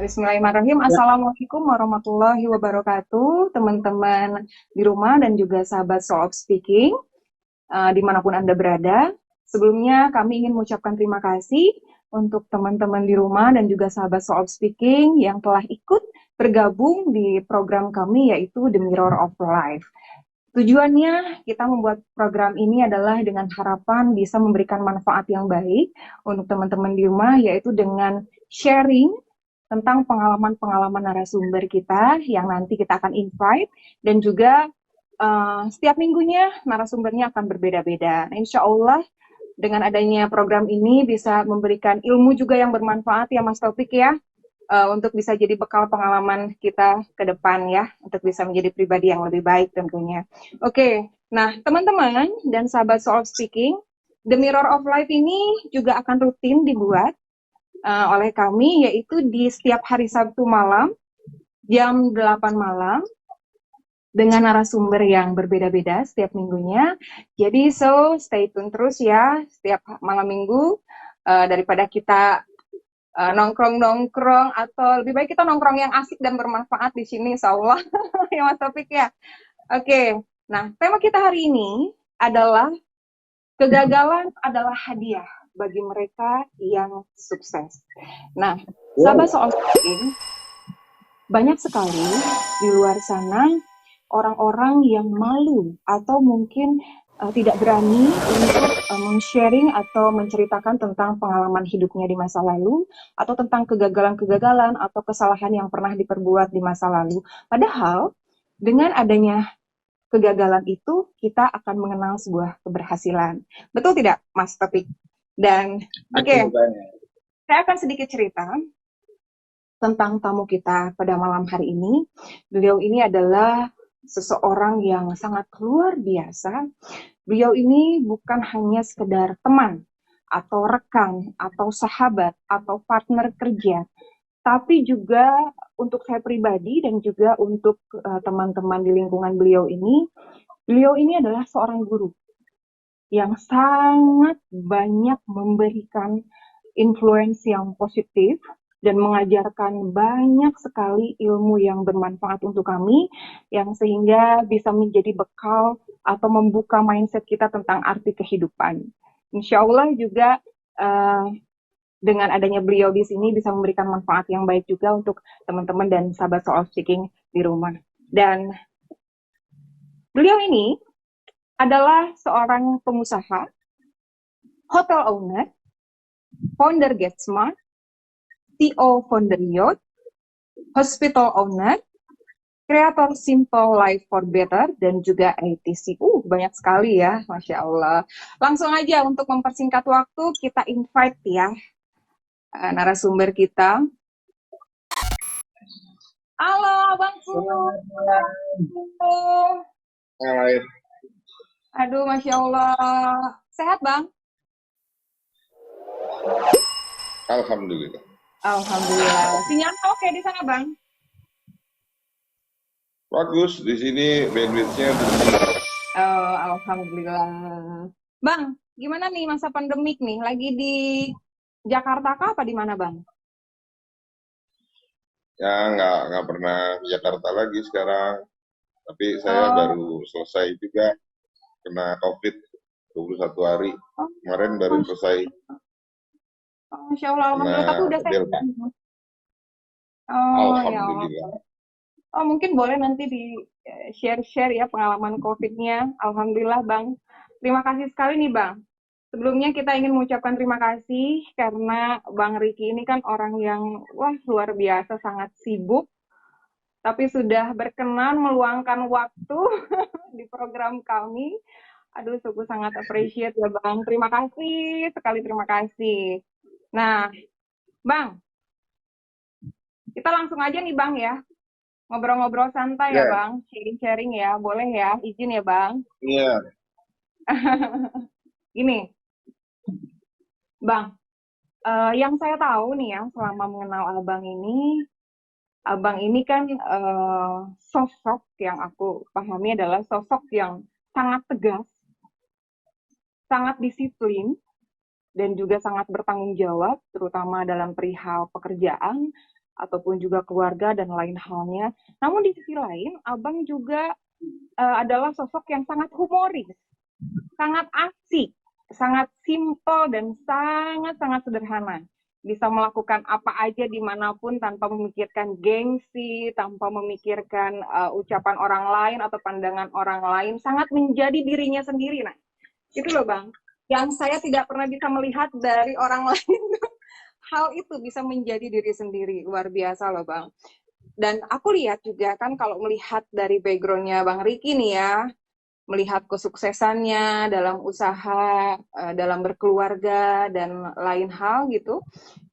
Bismillahirrahmanirrahim. Ya, Assalamualaikum warahmatullahi wabarakatuh, teman-teman di rumah dan juga sahabat Soul of Speaking, dimanapun Anda berada. Sebelumnya kami ingin mengucapkan terima kasih untuk teman-teman di rumah dan juga sahabat Soul of Speaking yang telah ikut bergabung di program kami yaitu The Mirror of Life. Tujuannya kita membuat program ini adalah dengan harapan bisa memberikan manfaat yang baik untuk teman-teman di rumah, yaitu dengan sharing tentang pengalaman-pengalaman narasumber kita yang nanti kita akan invite, dan juga setiap minggunya narasumbernya akan berbeda-beda. Insya Allah dengan adanya program ini bisa memberikan ilmu juga yang bermanfaat ya Mas Taufik ya, untuk bisa jadi bekal pengalaman kita ke depan ya, untuk bisa menjadi pribadi yang lebih baik tentunya. Oke, nah teman-teman dan sahabat Soul of Speaking, The Mirror of Life ini juga akan rutin dibuat oleh kami, yaitu di setiap hari Sabtu malam jam 8 malam dengan narasumber yang berbeda-beda setiap minggunya. Jadi stay tune terus ya setiap malam minggu, daripada kita nongkrong-nongkrong, atau lebih baik kita nongkrong yang asik dan bermanfaat di sini insya Allah. Ya Mas Taufik ya. Oke, nah tema kita hari ini adalah kegagalan adalah hadiah bagi mereka yang sukses. Nah, sahabat wow. Soul Speaking, banyak sekali di luar sana orang-orang yang malu atau mungkin tidak berani untuk men-sharing atau menceritakan tentang pengalaman hidupnya di masa lalu, atau tentang kegagalan-kegagalan atau kesalahan yang pernah diperbuat di masa lalu. Padahal dengan adanya kegagalan itu kita akan mengenal sebuah keberhasilan. Betul tidak, Mas Topik? Dan Betul oke, banget. saya akan sedikit cerita tentang tamu kita pada malam hari ini. Beliau ini adalah seseorang yang sangat luar biasa. Beliau ini bukan hanya sekedar teman atau rekan atau sahabat atau partner kerja, tapi juga untuk saya pribadi dan juga untuk teman-teman di lingkungan beliau ini adalah seorang guru yang sangat banyak memberikan influence yang positif dan mengajarkan banyak sekali ilmu yang bermanfaat untuk kami, yang sehingga bisa menjadi bekal atau membuka mindset kita tentang arti kehidupan. Insya Allah juga dengan adanya beliau di sini bisa memberikan manfaat yang baik juga untuk teman-teman dan sahabat Soul Speaking di rumah. Dan beliau ini adalah seorang pengusaha, hotel owner, founder Get Smart, CEO founder Yacht, hospital owner, kreator Simple Life for Better, dan juga ATC. Banyak sekali ya, Masya Allah. Langsung aja untuk mempersingkat waktu, kita invite ya narasumber kita. Halo, Abangku. Selamat malam. Hai. Aduh, Masya Allah. Sehat, Bang? Alhamdulillah. Alhamdulillah. Sinyalnya oke di sana, Bang? Bagus, di sini bandwidth-nya tinggi. Oh, Alhamdulillah. Bang, gimana nih masa pandemik nih? Lagi di Jakarta kah apa di mana, Bang? Ya, nggak pernah ke Jakarta lagi sekarang. Tapi saya Oh, baru selesai juga kena COVID 21 hari. oh, Kemarin baru Masya, selesai Masya Allah, kena Alhamdulillah. Tapi udah sehat, Delta. Bang? Oh, ya Allah. Alhamdulillah. Oh, mungkin boleh nanti di share-share ya pengalaman COVID-nya. Alhamdulillah, Bang. Terima kasih sekali nih, Bang. Sebelumnya kita ingin mengucapkan terima kasih karena Bang Riki ini kan orang yang wah luar biasa sangat sibuk, tapi sudah berkenan meluangkan waktu di program kami. Aduh, sungguh sangat appreciate ya Bang. Terima kasih sekali, terima kasih. Nah, Bang, kita langsung aja nih Bang ya. Ngobrol-ngobrol santai ya Ya, Bang. Sharing-sharing ya, boleh ya. Izin ya Bang. iya. Gini, Bang. Yang saya tahu nih ya, selama mengenal Abang ini kan sosok yang aku pahami adalah sosok yang sangat tegas, sangat disiplin, dan juga sangat bertanggung jawab, terutama dalam perihal pekerjaan. ataupun juga keluarga dan lain halnya. Namun di sisi lain, Abang juga adalah sosok yang sangat humoris, sangat asik, sangat simpel dan sangat-sangat sederhana. Bisa melakukan apa aja dimanapun tanpa memikirkan gengsi, tanpa memikirkan ucapan orang lain atau pandangan orang lain, sangat menjadi dirinya sendiri. Nah, itu loh Bang, yang saya tidak pernah bisa melihat dari orang lain. Hal itu bisa menjadi diri sendiri, luar biasa loh Bang. Dan aku lihat juga kan kalau melihat dari backgroundnya Bang Riki nih ya, melihat kesuksesannya dalam usaha, dalam berkeluarga, dan lain hal gitu.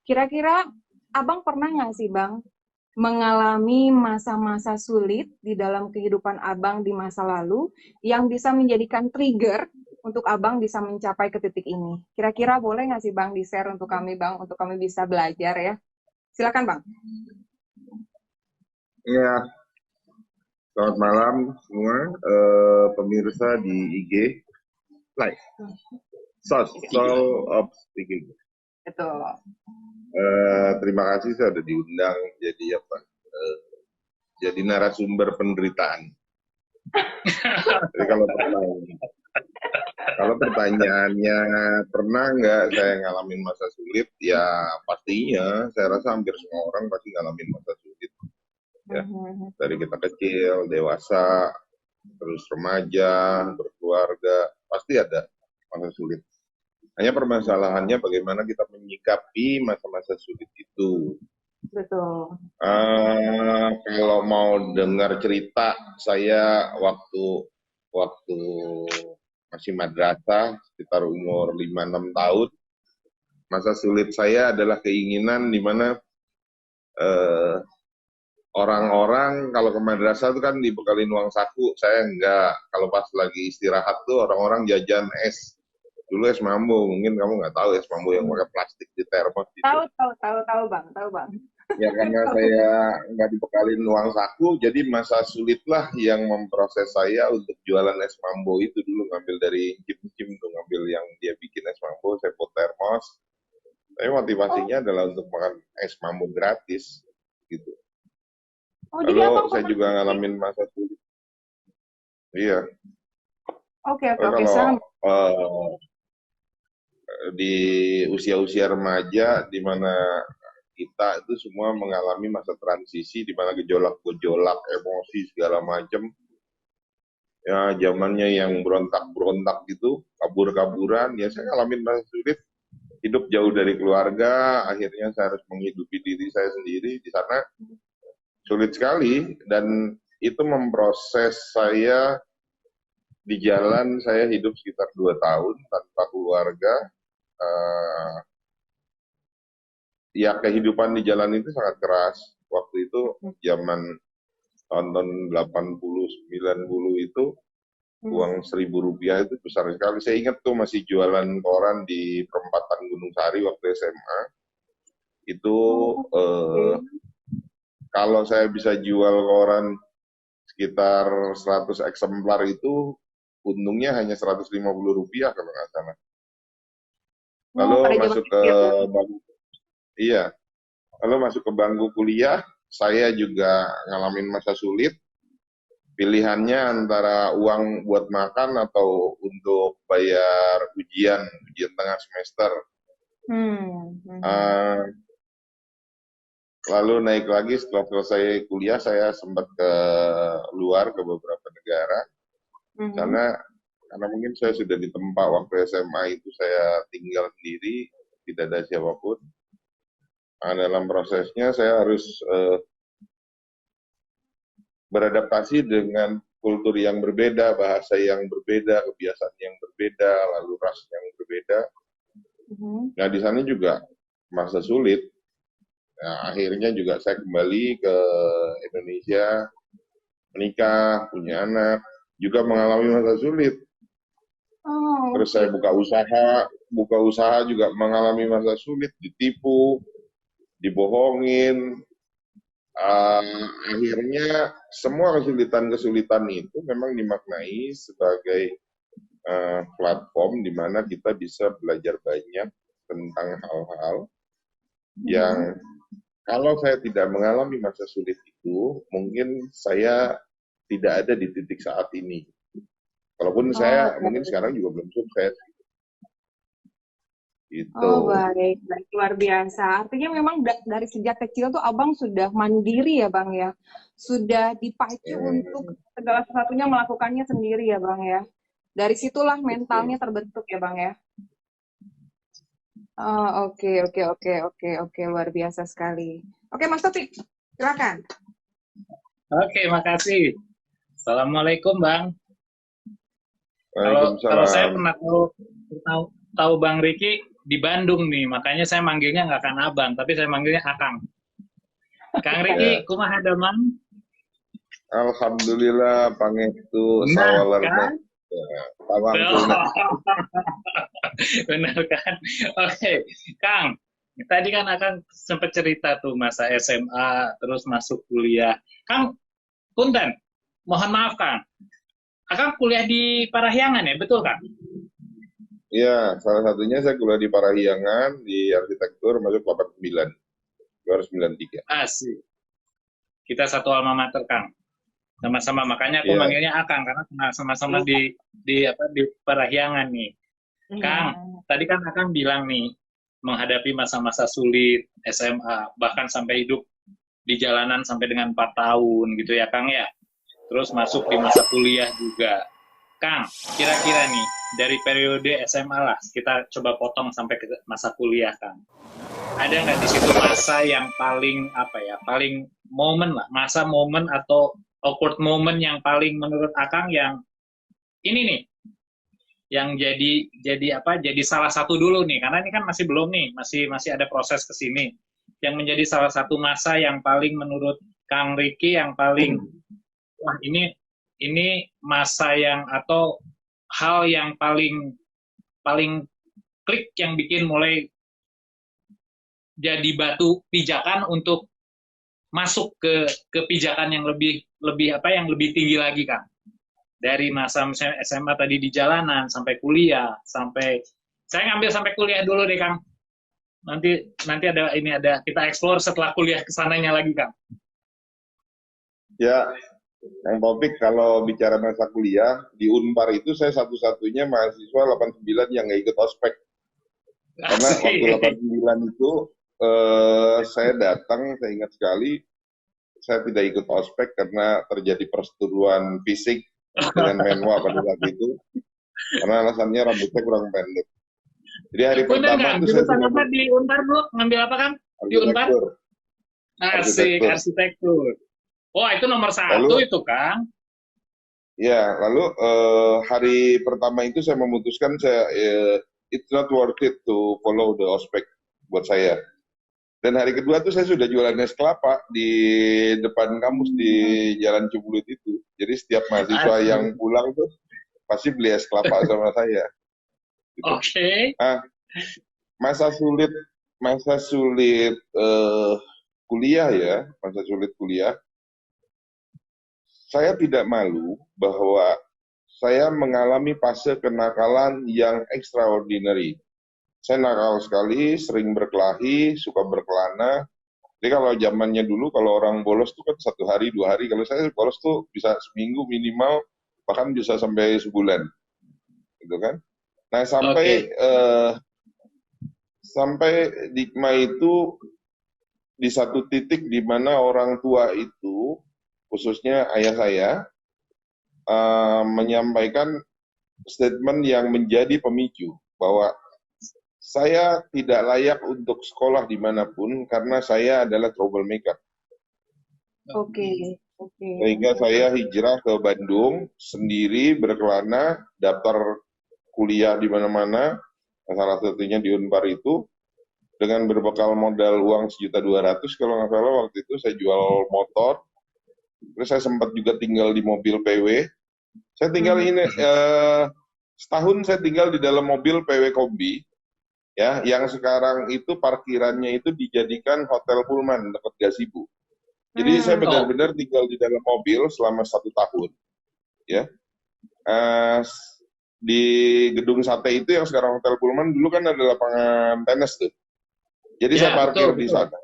Kira-kira Abang pernah nggak sih Bang mengalami masa-masa sulit di dalam kehidupan Abang di masa lalu yang bisa menjadikan trigger untuk Abang bisa mencapai ke titik ini? Kira-kira boleh nggak sih Bang di-share untuk kami Bang, untuk kami bisa belajar ya? Silakan Bang. Iya, selamat malam semua pemirsa di IG Live. Soul of Speaking. Betul. Terima kasih saya sudah diundang jadi jadi narasumber penderitaan. Jadi kalau pertanyaannya pernah nggak saya ngalamin masa sulit, ya pastinya saya rasa hampir semua orang pasti ngalamin masa sulit. Ya, dari kita kecil, dewasa, terus remaja, berkeluarga, pasti ada masa sulit. Hanya permasalahannya bagaimana kita menyikapi masa-masa sulit itu. Betul. Kalau mau dengar cerita saya waktu masih madrasah, sekitar umur 5-6 tahun, masa sulit saya adalah keinginan di mana orang-orang kalau ke madrasah itu kan dibekalin uang saku, saya enggak. Kalau pas lagi istirahat tuh orang-orang jajan es. Dulu es mambo, mungkin kamu nggak tahu es mambo yang pakai plastik di termos gitu. Tahu Bang. Ya karena saya nggak dibekalin uang saku, jadi masa sulit lah yang memproses saya untuk jualan es mambo itu dulu, ngambil dari cim-cim tuh, ngambil yang dia bikin es mambo, saya buat termos. Tapi motivasinya adalah untuk makan es mambo gratis gitu. Lalu saya juga ngalamin masa sulit. Iya. Oke. Kalau di usia-usia remaja, di mana kita itu semua mengalami masa transisi, di mana gejolak-gejolak emosi segala macam. Ya zamannya yang berontak-berontak gitu, kabur-kaburan. Ya saya ngalamin masa sulit, hidup jauh dari keluarga. Akhirnya saya harus menghidupi diri saya sendiri di sana. Sulit sekali, dan itu memproses saya. Di jalan saya hidup sekitar 2 tahun tanpa keluarga. Ya kehidupan di jalan itu sangat keras. Waktu itu zaman tahun 80, 90 itu uang Rp1.000 itu besar sekali. Saya ingat tuh masih jualan koran di perempatan Gunung Sari waktu SMA. Itu kalau saya bisa jual koran sekitar 100 eksemplar itu, untungnya hanya Rp150 kalau nggak salah. Lalu masuk ke masuk ke bangku kuliah, saya juga ngalamin masa sulit. Pilihannya antara uang buat makan atau untuk bayar ujian tengah semester. Lalu naik lagi setelah selesai kuliah, saya sempat ke luar, ke beberapa negara. Karena mungkin saya sudah ditempa waktu SMA itu saya tinggal sendiri, tidak ada siapapun. Nah, dalam prosesnya saya harus beradaptasi dengan kultur yang berbeda, bahasa yang berbeda, kebiasaan yang berbeda, lalu ras yang berbeda. Nah, di sana juga masa sulit. Nah, akhirnya juga saya kembali ke Indonesia, menikah, punya anak, juga mengalami masa sulit. Terus saya buka usaha juga mengalami masa sulit, ditipu, dibohongin. Akhirnya semua kesulitan-kesulitan itu memang dimaknai sebagai platform di mana kita bisa belajar banyak tentang hal-hal yang Kalau saya tidak mengalami masa sulit itu, mungkin saya tidak ada di titik saat ini. Walaupun Oh, saya mungkin sekarang juga belum sukses, gitu. oh, baik, baik, luar biasa. Artinya memang dari sejak kecil tuh abang sudah mandiri ya bang ya, sudah dipacu untuk Hmm, segala sesuatunya melakukannya sendiri ya bang ya. Dari situlah mentalnya betul. terbentuk ya bang ya. Oh, oke, oke, oke, oke, oke, luar biasa sekali. Oke, Mas Taufik, silakan. Oke, makasih. Assalamualaikum, Bang. Kalau kalau saya Waalaikumsalam. pernah tahu tahu Bang Riki di Bandung nih, makanya saya manggilnya nggak kan Abang, tapi saya manggilnya Akang. Kang Riki, Ya, kumaha damang? alhamdulillah pangestu Nah, sawalerna. kan? Ya, pamangkulna. Benar kan? Oke, Kang. Tadi kan Akang sempat cerita tuh masa SMA, terus masuk kuliah. Kang, punten, mohon maaf Kang. Akang kuliah di Parahyangan ya, betul Kang? Ya, salah satunya saya kuliah di Parahyangan di arsitektur masuk 89, 293. Asik. Kita satu alma mater Kang. Sama-sama, makanya aku Iya, manggilnya Akang karena sama-sama Iya, di Parahyangan nih. iya. Kang, tadi kan Akang bilang nih menghadapi masa-masa sulit SMA bahkan sampai hidup di jalanan sampai dengan 4 tahun gitu ya Kang ya. Terus masuk di masa kuliah juga. Kang, kira-kira nih dari periode SMA lah kita coba potong sampai ke masa kuliah Kang. Ada nggak di situ masa yang paling apa ya, paling momen lah, masa momen atau awkward moment yang paling menurut Akang yang ini nih, yang jadi salah satu dulu nih, karena ini kan masih belum nih, masih masih ada proses ke sini, yang menjadi salah satu masa yang paling menurut Kang Riki yang paling wah ini masa yang atau hal yang paling paling klik yang bikin mulai jadi batu pijakan untuk masuk ke pijakan yang lebih lebih apa yang lebih tinggi lagi Kang. Dari masa misalnya SMA tadi di jalanan sampai kuliah sampai saya ngambil sampai kuliah dulu deh Kang. Nanti nanti ada ini ada kita explore setelah kuliah kesananya lagi Kang. ya, yang topik kalau bicara masa kuliah, di Unpar itu saya satu-satunya mahasiswa 89 yang nggak ikut ospek. Karena waktu Asik. 89 itu saya datang, saya ingat sekali, saya tidak ikut ospek karena terjadi perseteruan fisik dengan Menwa pada saat itu. Karena alasannya rambutnya kurang pendek. Jadi hari Bener pertama Kang, itu saya jurusan sudah apa di Unpar dulu? Ngambil apa Kang? Di Unpar? arsitektur, Asik, arsitektur. arsitektur. Wah, itu nomor satu Lalu itu Kang. lalu hari pertama itu saya memutuskan it's not worth it to follow the ospek buat saya. Dan hari kedua tuh saya sudah jualan es kelapa di depan kampus di Jalan Cibulut itu. Jadi setiap mahasiswa yang Asik. pulang tuh pasti beli es kelapa sama saya. Gitu. Oke. Ah, masa sulit, masa sulit kuliah ya, masa sulit kuliah. Saya tidak malu bahwa saya mengalami fase kenakalan yang extraordinary. Saya nakal sekali, sering berkelahi, suka berkelana. Jadi kalau zamannya dulu, kalau orang bolos tuh kan 1 hari, 2 hari. Kalau saya bolos tuh bisa seminggu minimal, bahkan bisa sampai sebulan, gitu kan. Nah Oke. sampai Dikma itu di satu titik di mana orang tua itu, khususnya ayah saya, menyampaikan statement yang menjadi pemicu bahwa saya tidak layak untuk sekolah dimanapun karena saya adalah troublemaker. Oke, oke, Sehingga saya hijrah ke Bandung sendiri berkelana, daftar kuliah di mana-mana, salah satunya di Unpar itu, dengan berbekal modal uang 1.200.000 kalau nggak salah waktu itu saya jual motor, terus saya sempat juga tinggal di mobil PW. Saya tinggal mhm, ini setahun saya tinggal di dalam mobil PW Kombi, ya, yang sekarang itu parkirannya itu dijadikan hotel Pullman dekat Gazebo. Jadi saya Oh, benar-benar tinggal di dalam mobil selama 1 tahun, ya. Eh, di gedung sate itu yang sekarang hotel Pullman dulu kan ada lapangan tenis tuh. Jadi saya ya parkir betul di betul. sana.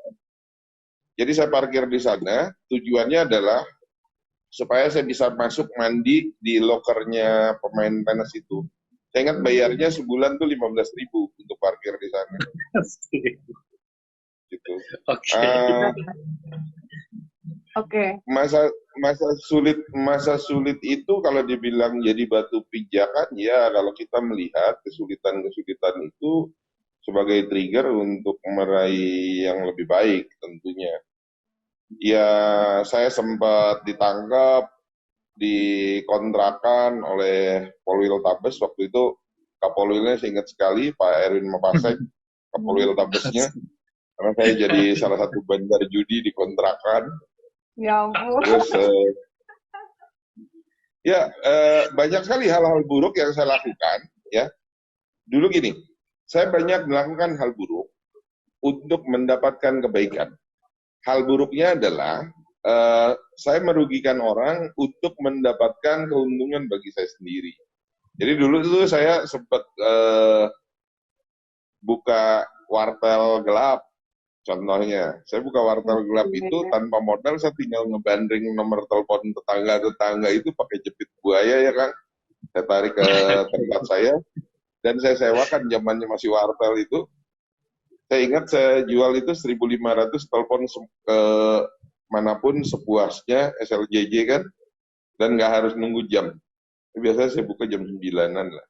Jadi saya parkir di sana, tujuannya adalah supaya saya bisa masuk mandi di lokernya pemain tenis itu. Saya ingat bayarnya sebulan tuh 15.000 untuk parkir di sana. Gitu. Oke. Oke. Masa sulit itu kalau dibilang jadi batu pijakan, ya kalau kita melihat kesulitan-kesulitan itu sebagai trigger untuk meraih yang lebih baik tentunya. Ya, saya sempat ditangkap, dikontrakan oleh Polwil Tabes waktu itu. Kapolwilnya saya ingat sekali, Pak Erwin Mapasek, Kapolwil Tabesnya. Karena saya jadi salah satu bandar judi di kontrakan. Ya ampun. Terus, banyak sekali hal-hal buruk yang saya lakukan. Ya, dulu gini, saya banyak melakukan hal buruk untuk mendapatkan kebaikan. Hal buruknya adalah saya merugikan orang untuk mendapatkan keuntungan bagi saya sendiri. Jadi dulu itu saya sempat buka wartel gelap. Contohnya, saya buka wartel gelap itu tanpa modal, saya tinggal ngebandring nomor telepon tetangga-tetangga itu pakai jepit buaya ya Kang. Saya tarik ke tempat saya, dan saya sewakan zamannya masih wartel itu. Saya ingat saya jual itu 1.500 telepon ke manapun sepuasnya, SLJJ kan, dan nggak harus nunggu jam. Biasanya saya buka jam 9-an lah.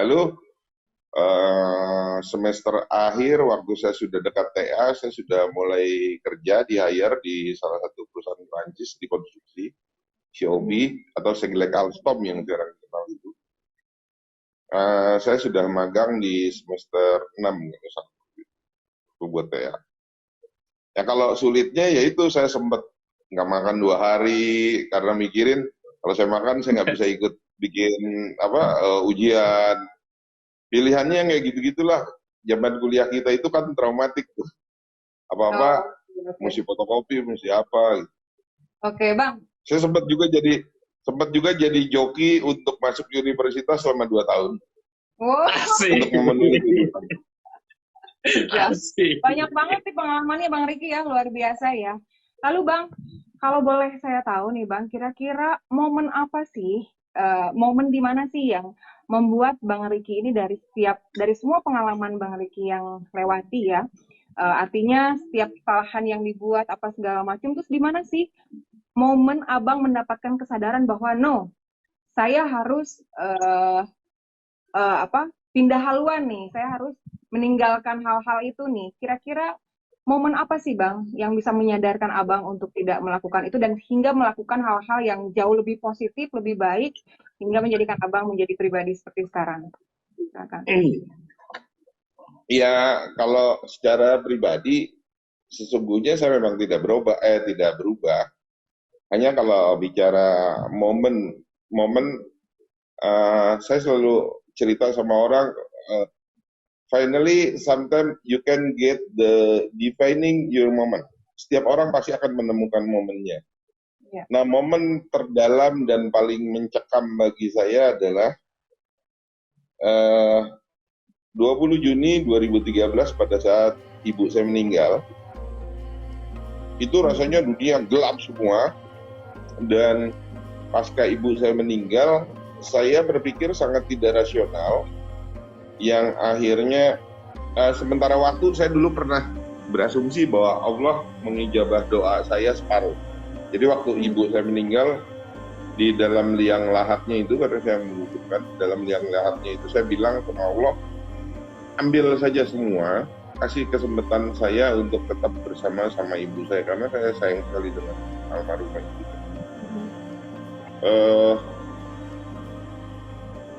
Lalu semester akhir waktu saya sudah dekat TA, saya sudah mulai kerja di hire di salah satu perusahaan Prancis di konstruksi, Xiaomi atau Seglek Alstom yang sekarang kenal itu. Saya sudah magang di semester 6 buat TA. Ya kalau sulitnya ya itu saya sempat nggak makan 2 hari karena mikirin kalau saya makan saya nggak bisa ikut bikin ujian. Pilihannya kayak gitu-gitulah. Zaman kuliah kita itu kan traumatik tuh. Apa-apa mesti fotokopi, mesti apa gitu. Oke, Bang. Saya sempat juga jadi joki untuk masuk universitas selama 2 tahun. Wow. Untuk memenuhi kehidupan. Banyak banget nih pengalamannya Bang Riki ya, luar biasa ya. Lalu Bang, kalau boleh saya tahu nih Bang, kira-kira momen apa sih, momen di mana sih yang membuat Bang Riki ini dari semua pengalaman Bang Riki yang lewati ya, artinya setiap kesalahan yang dibuat apa segala macam, terus di mana sih momen Abang mendapatkan kesadaran bahwa saya harus pindah haluan nih, saya harus meninggalkan hal-hal itu nih. Kira-kira momen apa sih Bang yang bisa menyadarkan Abang untuk tidak melakukan itu dan hingga melakukan hal-hal yang jauh lebih positif, lebih baik, hingga menjadikan Abang menjadi pribadi seperti sekarang? Silakan. Ya, kalau secara pribadi sesungguhnya saya memang tidak berubah. Hanya kalau bicara momen, saya selalu cerita sama orang, finally sometimes you can get the defining your moment. Setiap orang pasti akan menemukan momennya. Yeah. Nah, momen terdalam dan paling mencekam bagi saya adalah 20 Juni 2013 pada saat ibu saya meninggal. Itu rasanya dunia gelap semua, dan pasca ibu saya meninggal, saya berpikir sangat tidak rasional, yang akhirnya sementara waktu saya dulu pernah berasumsi bahwa Allah mengijabah doa saya separuh. Jadi waktu ibu saya meninggal, di dalam liang lahatnya itu, karena saya membutuhkan dalam liang lahatnya itu, saya bilang sama Allah, ambil saja semua, kasih kesempatan saya untuk tetap bersama sama ibu saya, karena saya sayang sekali dengan almarhumah ibu.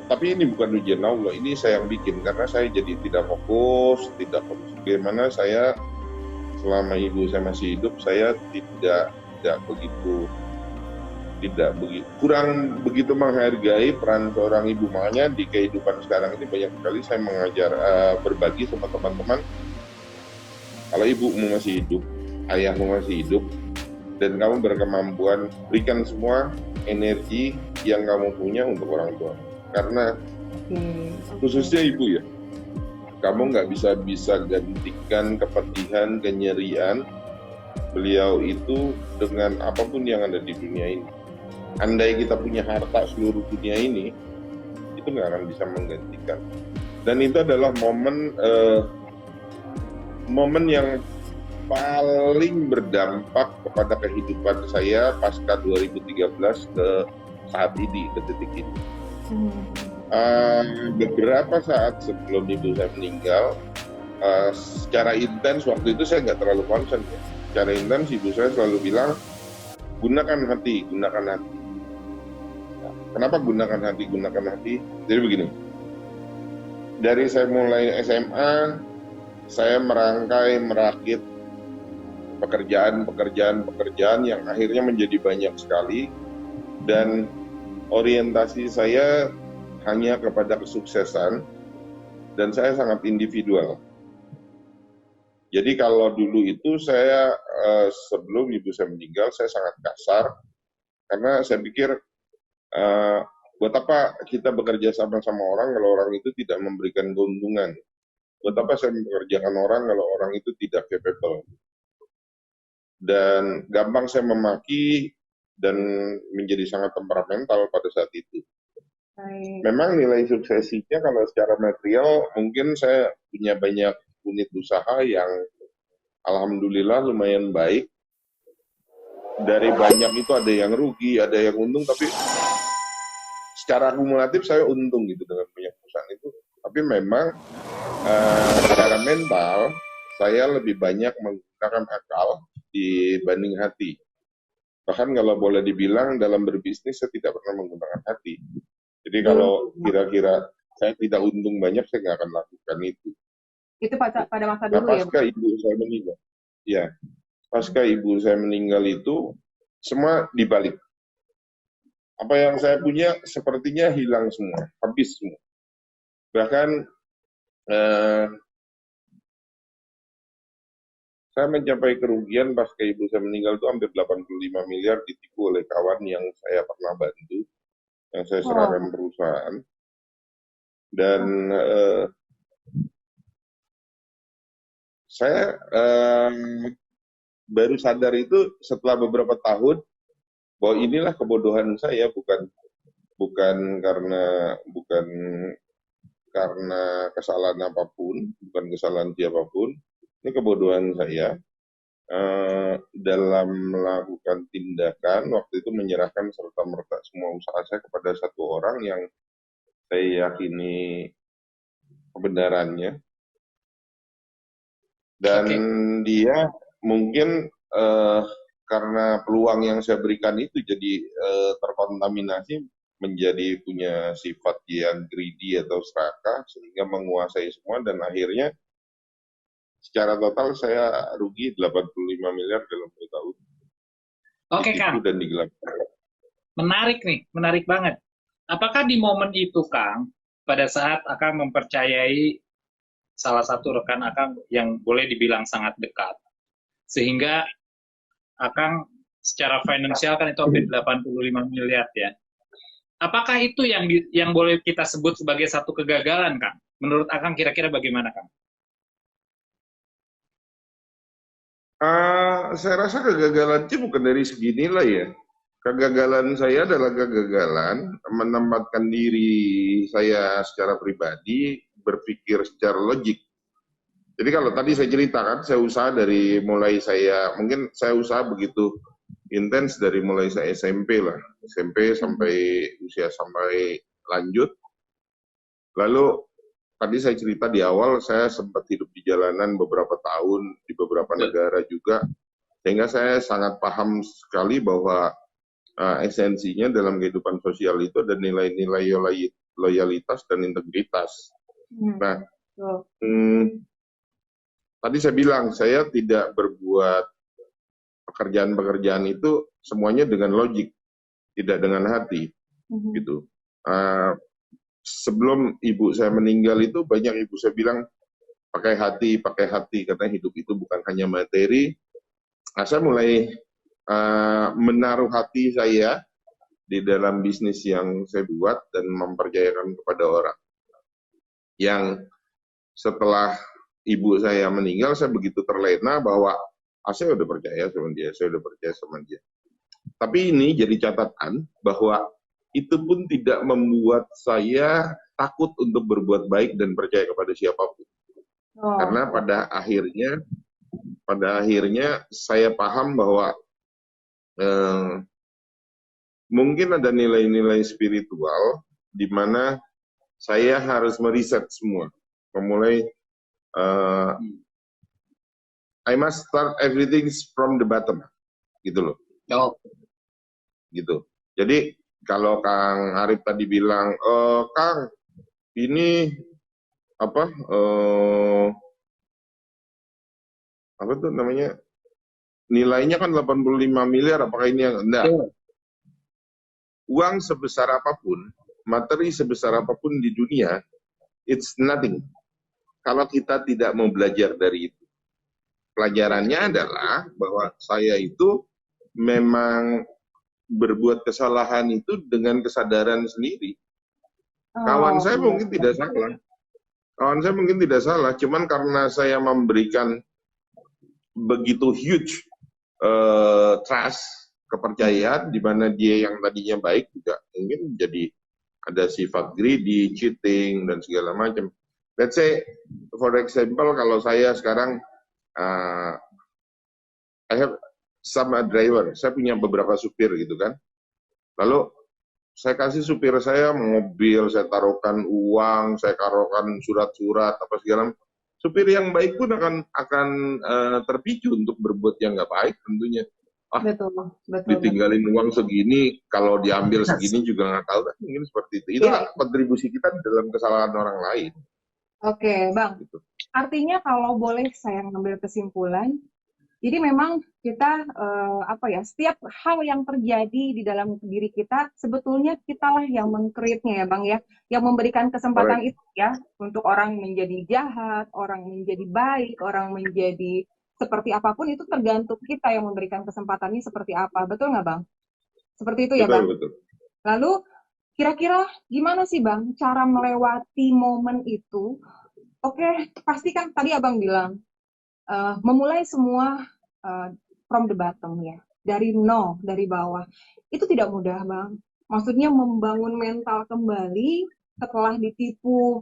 Tapi ini bukan ujian Allah, ini saya yang bikin, karena saya jadi tidak fokus. Bagaimana saya selama ibu saya masih hidup, saya kurang begitu menghargai peran seorang ibu. Makanya di kehidupan sekarang ini banyak sekali saya mengajar, berbagi sama teman-teman, kalau ibumu masih hidup, ayahmu masih hidup, dan kamu berkemampuan, berikan semua energi yang kamu punya untuk orang tua. Karena khususnya ibu ya, kamu nggak bisa gantikan kepedihan, kenyerian beliau itu dengan apapun yang ada di dunia ini. Andai kita punya harta seluruh dunia ini, itu nggak akan bisa menggantikan. Dan itu adalah momen yang paling berdampak kepada kehidupan saya pasca 2013 ke saat ini, ke titik ini. Beberapa saat sebelum ibu saya meninggal, secara intens waktu itu saya nggak terlalu concern ya. Secara intens ibu saya selalu bilang, gunakan hati, gunakan hati. Nah, kenapa gunakan hati, gunakan hati? Jadi begini, dari saya mulai SMA, saya merakit pekerjaan yang akhirnya menjadi banyak sekali, dan orientasi saya hanya kepada kesuksesan, dan saya sangat individual. Jadi kalau dulu itu saya sebelum ibu saya meninggal, saya sangat kasar karena saya pikir buat apa kita bekerja sama orang kalau orang itu tidak memberikan keuntungan? Buat apa saya mengerjakan orang kalau orang itu tidak capable? Dan gampang saya memaki dan menjadi sangat temperamental pada saat itu. Memang nilai suksesinya kalau secara material mungkin saya punya banyak unit usaha yang alhamdulillah lumayan baik. Dari banyak itu ada yang rugi, ada yang untung, tapi secara akumulatif saya untung gitu dengan punya perusahaan itu. Tapi memang secara mental saya lebih banyak menggunakan akal dibanding hati. Bahkan kalau boleh dibilang dalam berbisnis saya tidak pernah menggunakan hati. Jadi kalau kira-kira saya tidak untung banyak, saya nggak akan lakukan itu. Itu pada masa dulu ya? Pasca ibu saya meninggal. Ya, pasca ibu saya meninggal itu semua dibalik. Apa yang saya punya sepertinya hilang semua, habis semua. Bahkan saya mencapai kerugian pasca ibu saya meninggal itu hampir 85 miliar ditipu oleh kawan yang saya pernah bantu, yang saya serahkan perusahaan. Dan saya baru sadar itu setelah beberapa tahun bahwa inilah kebodohan saya, bukan karena kesalahan apapun, bukan kesalahan siapapun. Ini kebodohan saya dalam melakukan tindakan waktu itu menyerahkan serta-merta semua usaha saya kepada satu orang yang saya yakini kebenarannya, dan dia mungkin karena peluang yang saya berikan itu jadi terkontaminasi menjadi punya sifat yang greedy atau serakah sehingga menguasai semua, dan akhirnya secara total saya rugi 85 miliar dalam 2 tahun. Oke, Kang. Dan digelapkan. Menarik nih, menarik banget. Apakah di momen itu, Kang, pada saat Akang mempercayai salah satu rekan Akang yang boleh dibilang sangat dekat, sehingga Akang secara finansial kan itu hampir 85 miliar ya. Apakah itu yang boleh kita sebut sebagai satu kegagalan, Kang? Menurut Akang kira-kira bagaimana, Kang? Saya rasa kegagalan itu bukan dari segi nilai ya. Kegagalan saya adalah kegagalan menempatkan diri saya secara pribadi berpikir secara logik. Jadi kalau tadi saya ceritakan, saya usaha dari mulai mungkin saya usaha begitu intens dari mulai saya SMP lah, SMP sampai usia sampai lanjut. Lalu tadi saya cerita di awal, saya sempat hidup di jalanan beberapa tahun di beberapa negara juga, sehingga saya sangat paham sekali bahwa esensinya dalam kehidupan sosial itu ada nilai-nilai loyalitas dan integritas. Nah, tadi saya bilang saya tidak berbuat pekerjaan-pekerjaan itu semuanya dengan logik, tidak dengan hati, gitu. Sebelum ibu saya meninggal itu banyak ibu saya bilang pakai hati, karena hidup itu bukan hanya materi. Nah, saya mulai menaruh hati saya di dalam bisnis yang saya buat dan mempercayakan kepada orang yang setelah ibu saya meninggal, saya begitu terlena bahwa saya udah percaya sama dia, saya udah percaya sama dia. Tapi ini jadi catatan bahwa itu pun tidak membuat saya takut untuk berbuat baik dan percaya kepada siapapun. Karena pada akhirnya saya paham bahwa mungkin ada nilai-nilai spiritual di mana saya harus meriset semua, memulai I must start everything from the bottom, gitu loh. Oh, Gitu. Jadi kalau Kang Arif tadi bilang, Kang, ini apa apa tuh namanya, nilainya kan 85 miliar, apakah ini yang enggak? betul. Uang sebesar apapun, materi sebesar apapun di dunia, it's nothing kalau kita tidak mau belajar dari itu. Pelajarannya adalah bahwa saya itu memang berbuat kesalahan itu dengan kesadaran sendiri. Kawan saya mungkin tidak salah. Kawan saya mungkin tidak salah, cuman karena saya memberikan begitu huge trust, kepercayaan, di mana dia yang tadinya baik juga mungkin jadi ada sifat greedy, cheating, dan segala macam. Let's say, for example, kalau saya sekarang I have some driver, saya punya beberapa supir gitu kan. Lalu saya kasih supir saya mobil, saya taruhkan uang, saya taruhkan surat-surat apa segala. Supir yang baik pun akan terpicu untuk berbuat yang nggak baik tentunya. Betul, betul. Ditinggalin uang segini, kalau diambil segini juga nggak tahu, mungkin seperti itu. Itu kan kontribusi kita dalam kesalahan orang lain. Oke, Bang. Gitu. Artinya kalau boleh saya ngambil kesimpulan, jadi memang kita setiap hal yang terjadi di dalam diri kita sebetulnya kitalah yang meng-create-nya ya Bang ya, yang memberikan kesempatan itu ya untuk orang menjadi jahat, orang menjadi baik, orang menjadi seperti apapun itu tergantung kita yang memberikan kesempatannya seperti apa. Betul nggak Bang? Seperti itu ya Bang? Betul. Lalu kira-kira gimana sih Bang cara melewati momen itu? Oke, pasti kan tadi Abang bilang memulai semua from the bottom ya, dari nol, dari bawah. Itu tidak mudah, Bang. Maksudnya membangun mental kembali setelah ditipu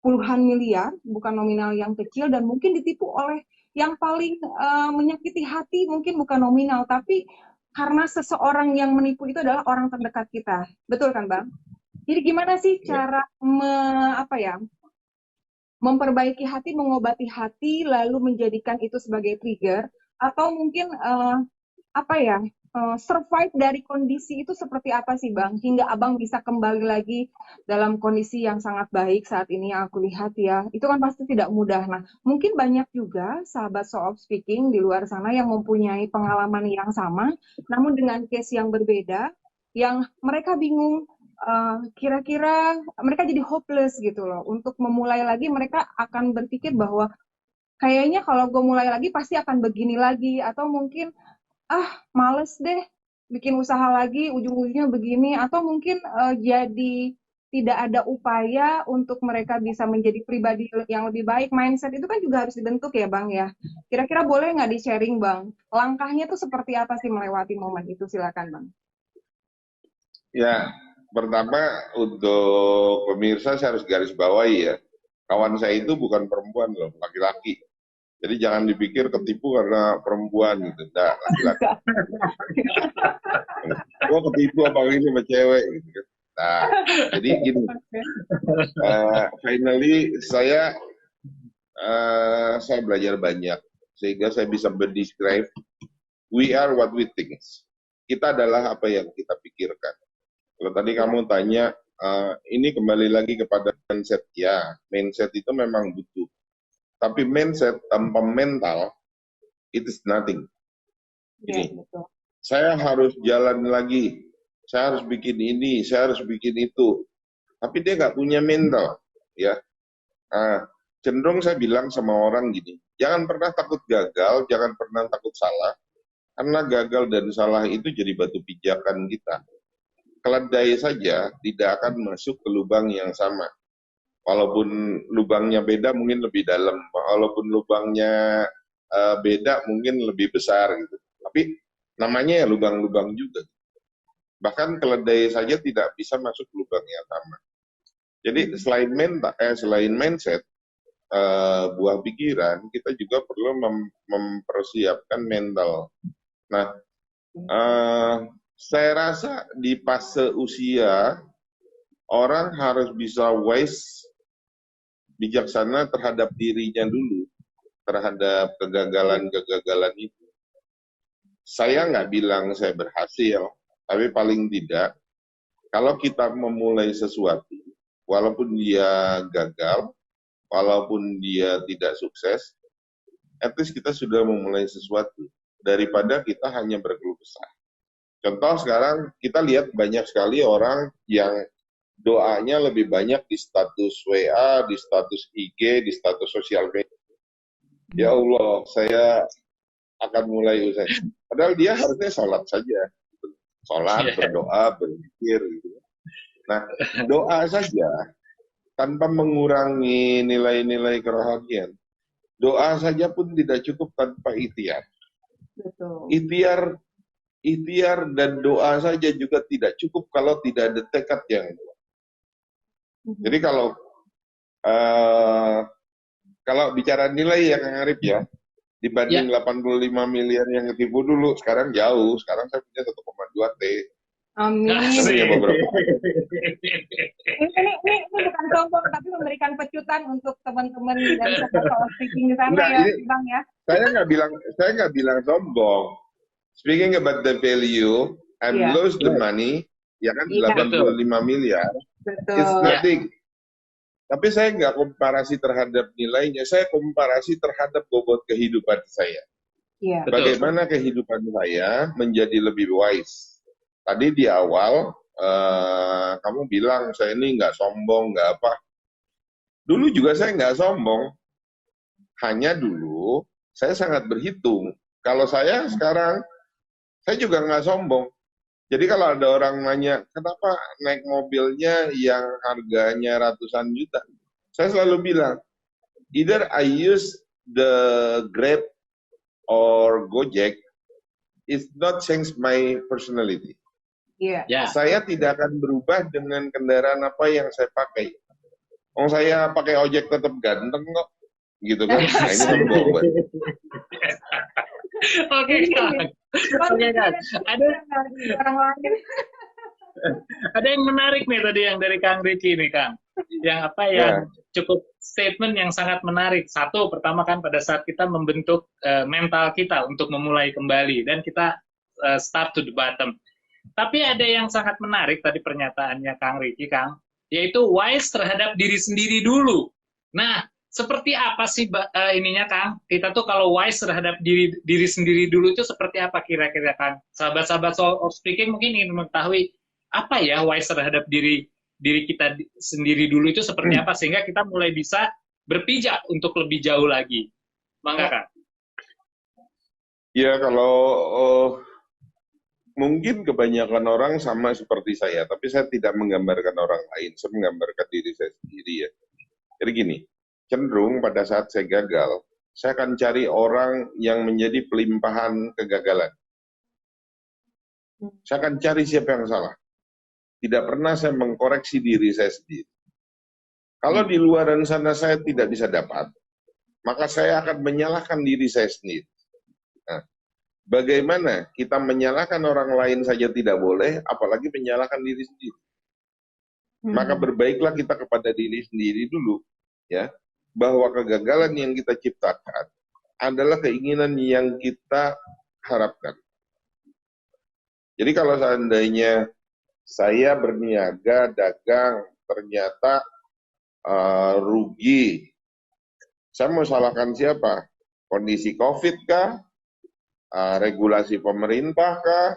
puluhan miliar, bukan nominal yang kecil, dan mungkin ditipu oleh yang paling menyakiti hati, mungkin bukan nominal, tapi karena seseorang yang menipu itu adalah orang terdekat kita. Betul kan, Bang? Jadi gimana sih cara memperbaiki hati, mengobati hati, lalu menjadikan itu sebagai trigger, atau mungkin survive dari kondisi itu seperti apa sih Bang, hingga Abang bisa kembali lagi dalam kondisi yang sangat baik saat ini yang aku lihat ya, itu kan pasti tidak mudah. Nah, mungkin banyak juga sahabat So Of Speaking di luar sana yang mempunyai pengalaman yang sama, namun dengan case yang berbeda, yang mereka bingung, kira-kira mereka jadi hopeless gitu loh. Untuk memulai lagi mereka akan berpikir bahwa kayaknya kalau gue mulai lagi pasti akan begini lagi. Atau mungkin males deh bikin usaha lagi, ujung-ujungnya begini. Atau mungkin jadi tidak ada upaya untuk mereka bisa menjadi pribadi yang lebih baik. Mindset itu kan juga harus dibentuk ya Bang ya. Kira-kira boleh nggak di-sharing Bang? Langkahnya tuh seperti apa sih melewati momen itu? Silakan Bang. Ya, pertama untuk pemirsa saya harus garis bawahi ya, kawan saya itu bukan perempuan loh, laki-laki. Jadi jangan dipikir ketipu karena perempuan gitu, enggak, laki-laki. Gua ketipu apalagi sama cewek gitu kan. Nah, jadi gini, finally saya belajar banyak sehingga saya bisa berdescribe we are what we think. Kita adalah apa yang kita pikirkan. Kalau tadi kamu tanya, ini kembali lagi kepada mindset. Ya, mindset itu memang butuh. Tapi mindset tanpa mental, it is nothing. Ini, saya harus jalan lagi. Saya harus bikin ini, saya harus bikin itu. Tapi dia nggak punya mental. Ya, cenderung saya bilang sama orang gini, jangan pernah takut gagal, jangan pernah takut salah. Karena gagal dan salah itu jadi batu pijakan kita. Keledai saja tidak akan masuk ke lubang yang sama. Walaupun lubangnya beda mungkin lebih dalam, walaupun lubangnya beda mungkin lebih besar gitu. Tapi namanya ya lubang-lubang juga. Bahkan keledai saja tidak bisa masuk lubang yang sama. Jadi selain mindset, buah pikiran, kita juga perlu mempersiapkan mental. Nah, saya rasa di fase usia orang harus bisa wise, bijaksana terhadap dirinya dulu, terhadap kegagalan-kegagalan itu. Saya nggak bilang saya berhasil, tapi paling tidak, kalau kita memulai sesuatu, walaupun dia gagal, walaupun dia tidak sukses, at least kita sudah memulai sesuatu, daripada kita hanya berkeluh kesah. Contoh sekarang kita lihat banyak sekali orang yang doanya lebih banyak di status WA, di status IG, di status sosial media. Ya Allah, saya akan mulai usaha. Padahal dia harusnya sholat saja. Sholat, berdoa, berzikir. Gitu. Nah, doa saja tanpa mengurangi nilai-nilai kerohanian. Doa saja pun tidak cukup tanpa ikhtiar. Betul. Ikhtiar dan doa saja juga tidak cukup kalau tidak ada tekad yang kuat. Jadi kalau bicara nilai ya Kang Arif ya, dibanding 85 miliar yang ketipu dulu, sekarang jauh. Sekarang saya punya 1,2 T. Amin. Ini beberapa. Ini bukan sombong, tapi memberikan pecutan untuk teman-teman dan soal speaking di sana. Enggak, ya, Bang ya. Saya nggak bilang sombong. Speaking about the value and lose the money, ya kan 85 miliar, Betul. it's nothing. Tapi saya nggak komparasi terhadap nilainya, saya komparasi terhadap bobot kehidupan saya. Iya. Bagaimana kehidupan saya menjadi lebih wise. Tadi di awal, kamu bilang saya ini nggak sombong, nggak apa. Dulu juga saya nggak sombong, hanya dulu saya sangat berhitung. Kalau saya sekarang, saya juga nggak sombong. Jadi kalau ada orang nanya, kenapa naik mobilnya yang harganya ratusan juta? Saya selalu bilang, either I use the Grab or Gojek, it's not change my personality. Iya. Saya tidak akan berubah dengan kendaraan apa yang saya pakai. Oh, saya pakai ojek tetap ganteng kok. Gitu kan. Nah, ini sombong, Mbak. Oke, Kang. Ada yang menarik nih tadi yang dari Kang Ricky nih, Kang. Yang cukup statement yang sangat menarik. Satu, pertama kan pada saat kita membentuk mental kita untuk memulai kembali dan kita start to the bottom. Tapi ada yang sangat menarik tadi pernyataannya Kang Ricky, Kang, yaitu wise terhadap diri sendiri dulu. Nah, seperti apa sih ininya, Kang? Kita tuh kalau wise terhadap diri sendiri dulu itu seperti apa kira-kira, Kang? Sahabat-sahabat soul of speaking mungkin ingin mengetahui apa ya wise terhadap diri kita sendiri dulu itu seperti apa sehingga kita mulai bisa berpijak untuk lebih jauh lagi. Mangga, Kang. Ya, kalau mungkin kebanyakan orang sama seperti saya, tapi saya tidak menggambarkan orang lain, saya menggambarkan diri saya sendiri ya. Jadi gini, cenderung pada saat saya gagal, saya akan cari orang yang menjadi pelimpahan kegagalan. Saya akan cari siapa yang salah. Tidak pernah saya mengkoreksi diri saya sendiri. Kalau di luaran sana saya tidak bisa dapat, maka saya akan menyalahkan diri saya sendiri. Nah, bagaimana kita menyalahkan orang lain saja tidak boleh, apalagi menyalahkan diri sendiri. Maka berbaiklah kita kepada diri sendiri dulu, ya, bahwa kegagalan yang kita ciptakan adalah keinginan yang kita harapkan. Jadi kalau seandainya saya berniaga, dagang, ternyata rugi, saya mau salahkan siapa? Kondisi COVID kah? Regulasi pemerintah kah?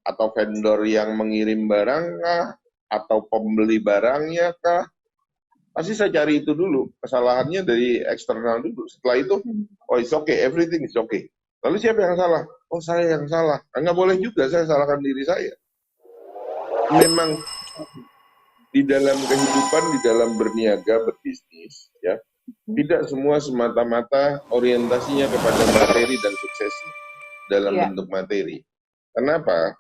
Atau vendor yang mengirim barang kah? Atau pembeli barangnya kah? Pasti saya cari itu dulu. Kesalahannya dari eksternal dulu. Setelah itu, oh it's okay, everything is okay. Lalu siapa yang salah? Oh saya yang salah. Nggak boleh juga saya salahkan diri saya. di dalam kehidupan, di dalam berniaga, berbisnis, ya, tidak semua semata-mata orientasinya kepada materi dan suksesi dalam Iya. bentuk materi. Kenapa?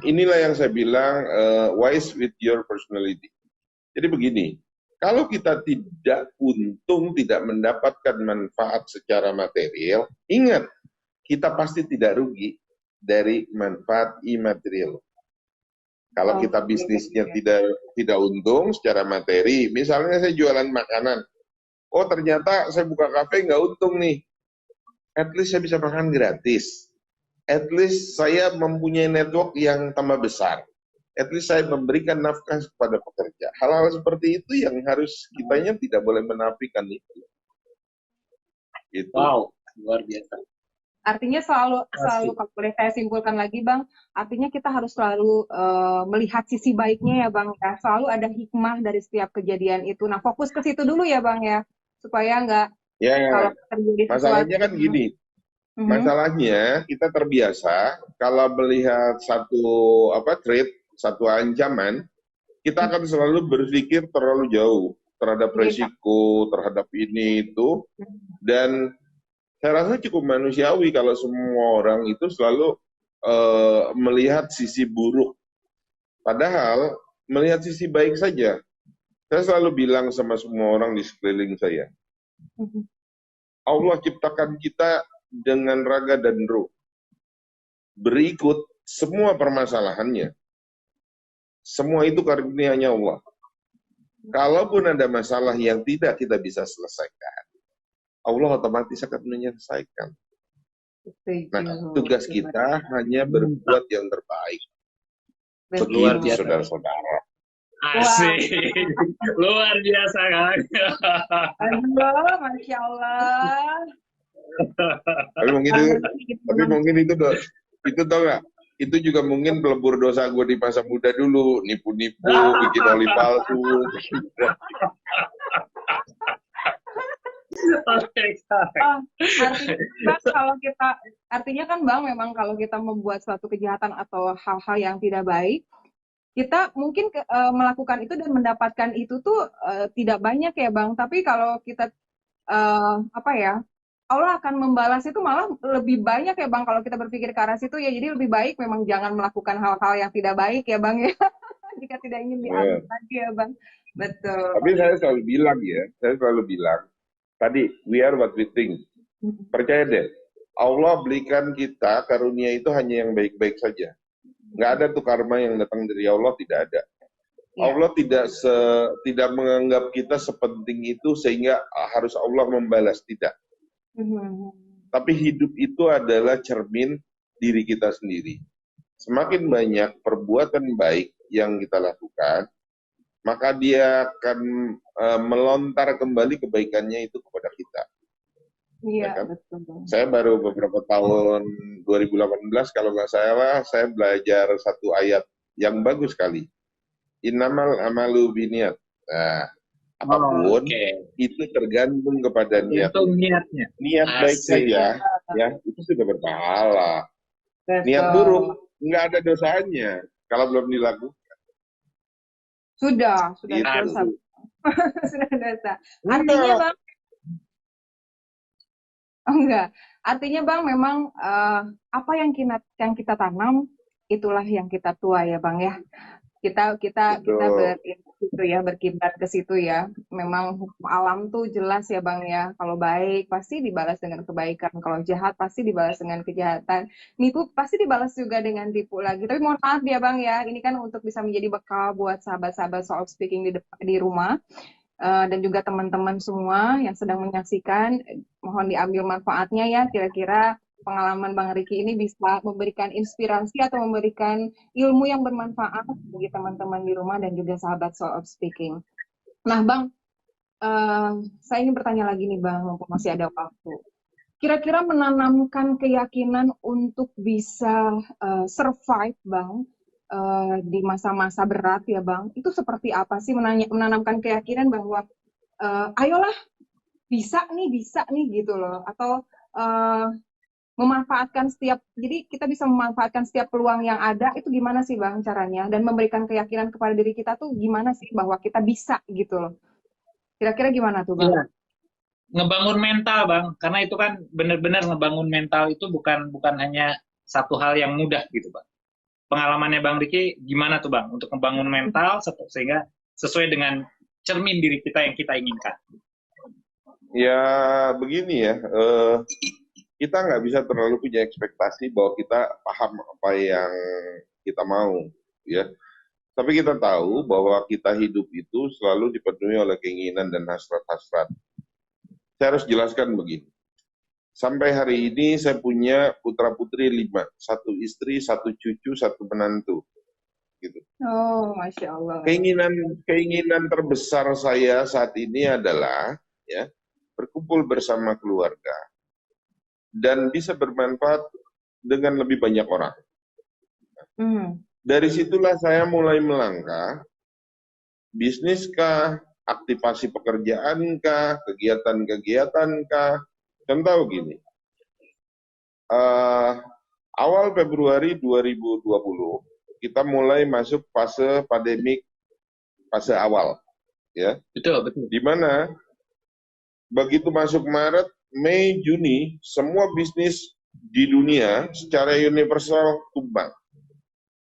Inilah yang saya bilang wise with your personality. Jadi begini, kalau kita tidak untung, tidak mendapatkan manfaat secara material, ingat, kita pasti tidak rugi dari manfaat imaterial. Kalau kita bisnisnya tidak untung secara materi, misalnya saya jualan makanan, oh ternyata saya buka kafe nggak untung nih, at least saya bisa makan gratis, at least saya mempunyai network yang tambah besar, at least saya memberikan nafkah kepada pekerja. Hal-hal seperti itu yang harus kitanya tidak boleh menafikan itu. Gitu. Wow, luar biasa. Artinya selalu kalau boleh saya simpulkan lagi Bang, artinya kita harus selalu melihat sisi baiknya ya Bang ya. Selalu ada hikmah dari setiap kejadian itu. Nah, fokus ke situ dulu ya Bang ya. Supaya nggak kalau terjadi sesuatu. Masalahnya kan gini. Masalahnya kita terbiasa kalau melihat satu threat, satu ancaman, kita akan selalu berpikir terlalu jauh terhadap resiko, terhadap ini itu, dan saya rasa cukup manusiawi kalau semua orang itu selalu melihat sisi buruk. Padahal melihat sisi baik saja. Saya selalu bilang sama semua orang di sekeliling saya, Allah ciptakan kita dengan raga dan ruh. Berikut semua permasalahannya. Semua itu karunia-Nya Allah. Kalaupun ada masalah yang tidak kita bisa selesaikan, Allah otomatis akan menyelesaikan. Nah, tugas kita hanya berbuat yang terbaik. Begitu, saudara-saudara. Asik. Luar biasa kan? Aduh, Masya Allah. Tapi mungkin itu tau nggak? Itu juga mungkin pelebur dosa gue di masa muda dulu, nipu-nipu, bikin oli palsu. Artinya kan Bang, memang kalau kita membuat suatu kejahatan atau hal-hal yang tidak baik, kita mungkin melakukan itu dan mendapatkan itu tuh tidak banyak ya Bang. Tapi kalau kita Allah akan membalas itu malah lebih banyak ya Bang kalau kita berpikir ke arah situ ya. Jadi lebih baik memang jangan melakukan hal-hal yang tidak baik ya Bang ya. Jika tidak ingin diambil lagi ya Bang. Betul. Tapi saya selalu bilang, tadi, we are what we think. Percaya deh, Allah berikan kita karunia itu hanya yang baik-baik saja. Nggak ada tuh karma yang datang dari Allah, tidak ada. Allah tidak menganggap kita sepenting itu sehingga harus Allah membalas, tidak. Tapi hidup itu adalah cermin diri kita sendiri. Semakin banyak perbuatan baik yang kita lakukan, maka dia akan melontar kembali kebaikannya itu kepada kita. Iya, ya kan? Betul. Saya baru beberapa tahun 2018 kalau nggak salah, saya belajar satu ayat yang bagus sekali. Innamal amalu biniat. Nah, apapun itu tergantung kepada niat. Itu niatnya. Niat baik saja, ya itu sudah berpahala. Niat buruk nggak ada dosanya kalau belum dilakukan. Sudah Gitu. dosa. Sudah dosa. Artinya Bang, artinya Bang memang apa yang kita tanam itulah yang kita tuai ya Bang ya. Kita berkiblat ke situ ya. Memang hukum alam tuh jelas ya Bang ya. Kalau baik pasti dibalas dengan kebaikan. Kalau jahat pasti dibalas dengan kejahatan. Nipu pasti dibalas juga dengan tipu lagi. Tapi mohon maaf ya Bang ya. Ini kan untuk bisa menjadi bekal buat sahabat-sahabat Soul Speaking di rumah. Dan juga teman-teman semua yang sedang menyaksikan. Mohon diambil manfaatnya ya. Kira-kira pengalaman Bang Ricky ini bisa memberikan inspirasi atau memberikan ilmu yang bermanfaat bagi teman-teman di rumah dan juga sahabat Soul of Speaking. Nah Bang, saya ingin bertanya lagi nih Bang, mumpung masih ada waktu. Kira-kira menanamkan keyakinan untuk bisa survive Bang, di masa-masa berat ya Bang, itu seperti apa sih menanamkan keyakinan bahwa ayolah bisa nih gitu loh, atau jadi kita bisa memanfaatkan setiap peluang yang ada, itu gimana sih Bang caranya? Dan memberikan keyakinan kepada diri kita tuh gimana sih bahwa kita bisa gitu loh. Kira-kira gimana tuh Bang? Iya, ngebangun mental Bang, karena itu kan benar-benar ngebangun mental itu bukan hanya satu hal yang mudah gitu Bang. Pengalamannya Bang Riki gimana tuh Bang untuk ngebangun mental sehingga sesuai dengan cermin diri kita yang kita inginkan? Ya begini ya, kita nggak bisa terlalu punya ekspektasi bahwa kita paham apa yang kita mau, ya. Tapi kita tahu bahwa kita hidup itu selalu dipenuhi oleh keinginan dan hasrat-hasrat. Saya harus jelaskan begini. Sampai hari ini saya punya putra-putri 5. 1 istri, 1 cucu, 1 menantu. Gitu. Oh, Masya Allah. Keinginan terbesar saya saat ini adalah ya berkumpul bersama keluarga dan bisa bermanfaat dengan lebih banyak orang. Dari situlah saya mulai melangkah, bisnis kah, aktivasi pekerjaan kah, kegiatan-kegiatan kah. Contoh gini, awal Februari 2020 kita mulai masuk fase pandemik, fase awal, ya. Betul. Di mana begitu masuk Maret, Mei, Juni, semua bisnis di dunia secara universal tumbang.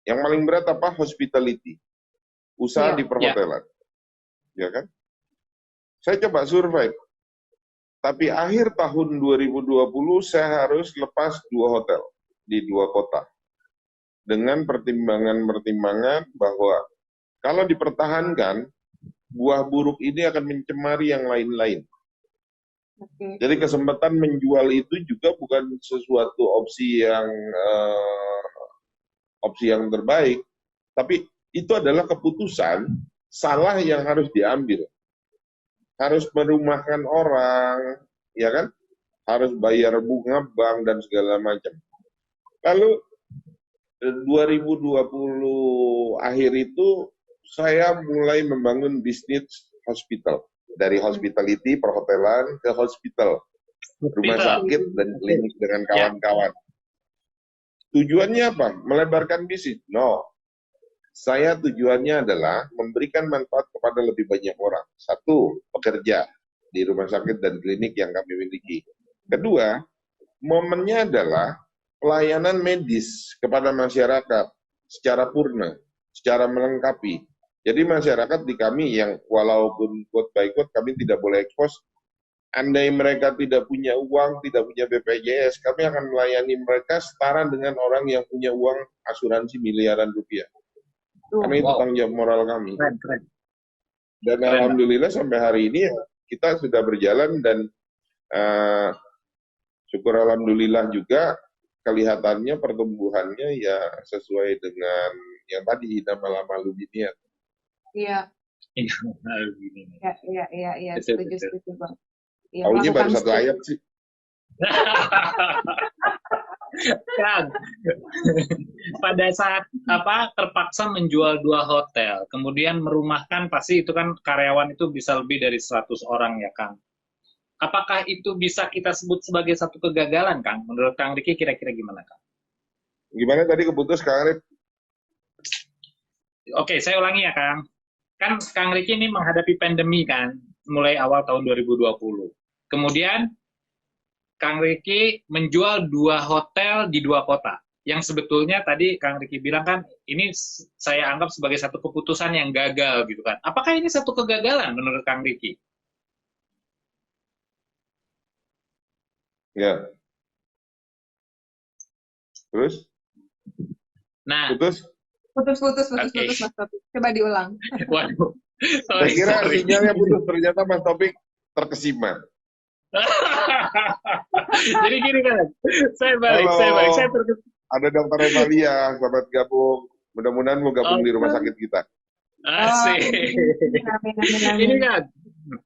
Yang paling berat apa? Hospitality. Usaha di perhotelan. Ya kan? Saya coba survive. Tapi akhir tahun 2020 saya harus lepas 2 hotel di 2 kota. Dengan pertimbangan-pertimbangan bahwa kalau dipertahankan, buah buruk ini akan mencemari yang lain-lain. Jadi kesempatan menjual itu juga bukan sesuatu opsi yang terbaik, tapi itu adalah keputusan salah yang harus diambil. Harus merumahkan orang, ya kan? Harus bayar bunga bank dan segala macam. Lalu 2020 akhir itu saya mulai membangun bisnis hospital. Dari hospitality, perhotelan, ke hospital. Rumah sakit dan klinik dengan kawan-kawan. Tujuannya apa? Melebarkan bisnis? No. Saya tujuannya adalah memberikan manfaat kepada lebih banyak orang. 1, pekerja di rumah sakit dan klinik yang kami miliki. Kedua, momennya adalah pelayanan medis kepada masyarakat secara purna, secara melengkapi. Jadi masyarakat di kami yang walaupun quote by quote kami tidak boleh ekspos, andai mereka tidak punya uang, tidak punya BPJS, kami akan melayani mereka setara dengan orang yang punya uang asuransi miliaran rupiah. Karena itu tanggung jawab moral kami. Keren. Dan alhamdulillah sampai hari ini kita sudah berjalan dan syukur alhamdulillah juga kelihatannya pertumbuhannya ya sesuai dengan yang tadi nama lama Lubiniat. Iya. Iya. Setuju Bang. Ya, Taunya baru 1 ayat sih. Kang, pada saat terpaksa menjual 2 hotel, kemudian merumahkan, pasti itu kan karyawan itu bisa lebih dari 100 orang ya Kang. Apakah itu bisa kita sebut sebagai satu kegagalan Kang? Menurut Kang Riki kira-kira gimana Kang? Gimana tadi keputus Kang Arif? Oke, saya ulangi ya Kang. Kan Kang Riki ini menghadapi pandemi kan, mulai awal tahun 2020. Kemudian Kang Riki menjual 2 hotel di 2 kota. Yang sebetulnya tadi Kang Riki bilang kan, ini saya anggap sebagai satu keputusan yang gagal gitu kan. Apakah ini satu kegagalan menurut Kang Riki? Ya. Terus? Nah. Putus Mas Topik. Coba diulang. Waduh. Saya kira sinyalnya putus, ternyata Mas Topik terkesima. Jadi gini kan, saya balik. Saya ada Dokter Evalia, selamat gabung. Mudah-mudahan mau gabung di rumah sakit kita. Asik. Ini kan,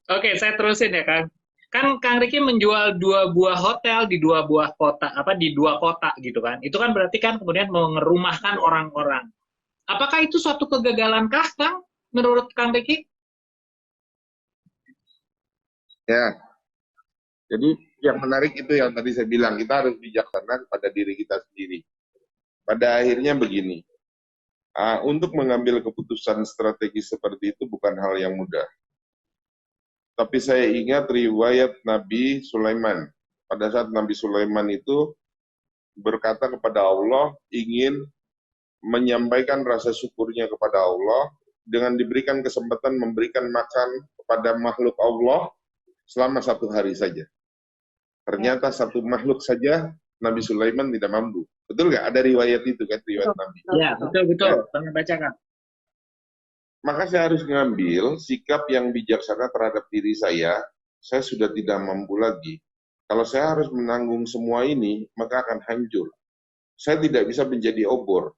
oke saya terusin ya Kang. Kan Kang Riki menjual 2 buah hotel di 2 buah kota, di 2 kota gitu kan. Itu kan berarti kan kemudian mengerumahkan orang-orang. Apakah itu suatu kegagalan kah Kang, menurut Kang Riki? Ya. Jadi yang menarik itu yang tadi saya bilang, kita harus bijaksana pada diri kita sendiri. Pada akhirnya begini, untuk mengambil keputusan strategis seperti itu bukan hal yang mudah. Tapi saya ingat riwayat Nabi Sulaiman. Pada saat Nabi Sulaiman itu berkata kepada Allah, ingin menyampaikan rasa syukurnya kepada Allah dengan diberikan kesempatan memberikan makan kepada makhluk Allah selama 1 hari saja. Ternyata 1 makhluk saja Nabi Sulaiman tidak mampu. Betul nggak? Ada riwayat itu kan, riwayat Nabi. Ya, betul. Pernah baca kan? Maka saya harus mengambil sikap yang bijaksana terhadap diri saya sudah tidak mampu lagi. Kalau saya harus menanggung semua ini, maka akan hancur. Saya tidak bisa menjadi obor.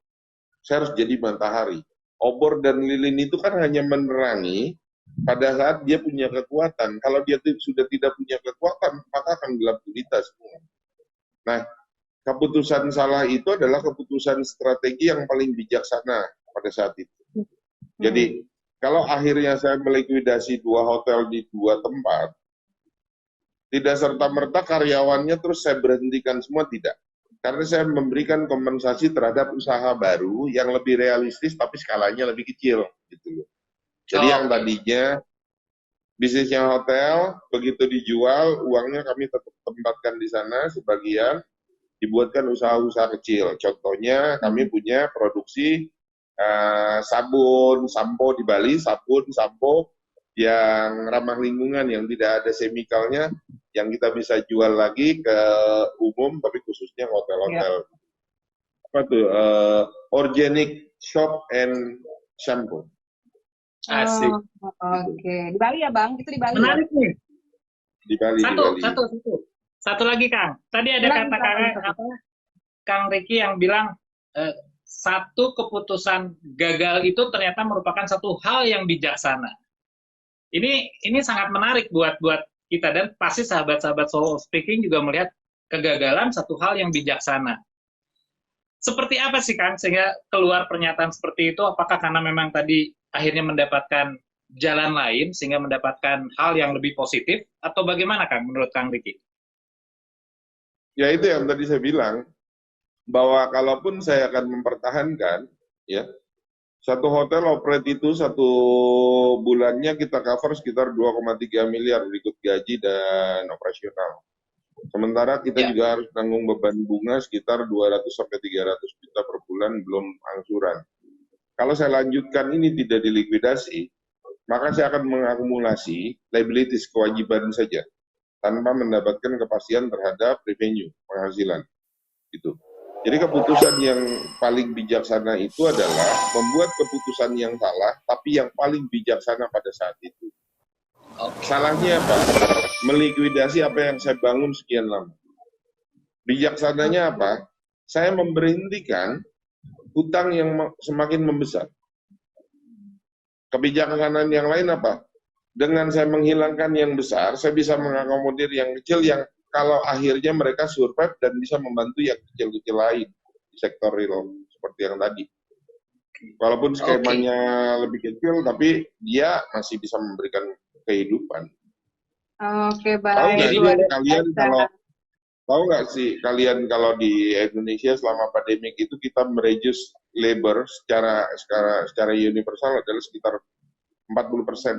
Saya harus jadi matahari. Obor dan lilin itu kan hanya menerangi pada saat dia punya kekuatan. Kalau dia sudah tidak punya kekuatan, maka akan gelap gulita semua. Nah, keputusan salah itu adalah keputusan strategi yang paling bijaksana pada saat itu. Jadi, kalau akhirnya saya melikuidasi 2 hotel di 2 tempat, tidak serta-merta karyawannya terus saya berhentikan semua, tidak. Karena saya memberikan kompensasi terhadap usaha baru yang lebih realistis tapi skalanya lebih kecil. Gitu. Jadi yang tadinya bisnisnya hotel, begitu dijual, uangnya kami tetap tempatkan di sana, sebagian dibuatkan usaha-usaha kecil. Contohnya kami punya produksi sabun, sampo di Bali, sabun, sampo yang ramah lingkungan, yang tidak ada chemicalnya, yang kita bisa jual lagi ke umum, tapi khususnya hotel-hotel. Apa tuh? Organic Shop and Shampoo. Asik. Oke. Di Bali ya, Bang? Itu di Bali. Menarik ya? nih. Di Bali. Satu lagi, Kang. Tadi ada kata-kata Kang Ricky yang bilang satu keputusan gagal itu ternyata merupakan satu hal yang bijaksana. Ini sangat menarik buat kita, dan pasti sahabat-sahabat Soul Speaking juga melihat kegagalan satu hal yang bijaksana. Seperti apa sih, Kang, sehingga keluar pernyataan seperti itu? Apakah karena memang tadi akhirnya mendapatkan jalan lain sehingga mendapatkan hal yang lebih positif, atau bagaimana, Kang, menurut Kang Ricky? Ya itu yang tadi saya bilang, bahwa kalaupun saya akan mempertahankan, ya, satu hotel operate itu 1 bulannya kita cover sekitar 2,3 miliar ikut gaji dan operasional. Sementara kita juga harus tanggung beban bunga sekitar 200-300 juta per bulan, belum angsuran. Kalau saya lanjutkan ini tidak dilikuidasi, maka saya akan mengakumulasi liabilities, kewajiban saja, tanpa mendapatkan kepastian terhadap revenue, penghasilan. Gitu. Jadi keputusan yang paling bijaksana itu adalah membuat keputusan yang salah, tapi yang paling bijaksana pada saat itu. Salahnya apa? Melikuidasi apa yang saya bangun sekian lama. Bijaksananya apa? Saya memberhentikan hutang yang semakin membesar. Kebijaksanaan yang lain apa? Dengan saya menghilangkan yang besar, saya bisa mengakomodir yang kecil yang kalau akhirnya mereka survive dan bisa membantu yang kecil-kecil lain di sektor real seperti yang tadi. Walaupun skemanya lebih kecil, tapi dia masih bisa memberikan kehidupan. Oke, baik. Tahu nggak sih kalian kalau di Indonesia selama pandemik itu kita mereduce labor secara universal adalah sekitar 40%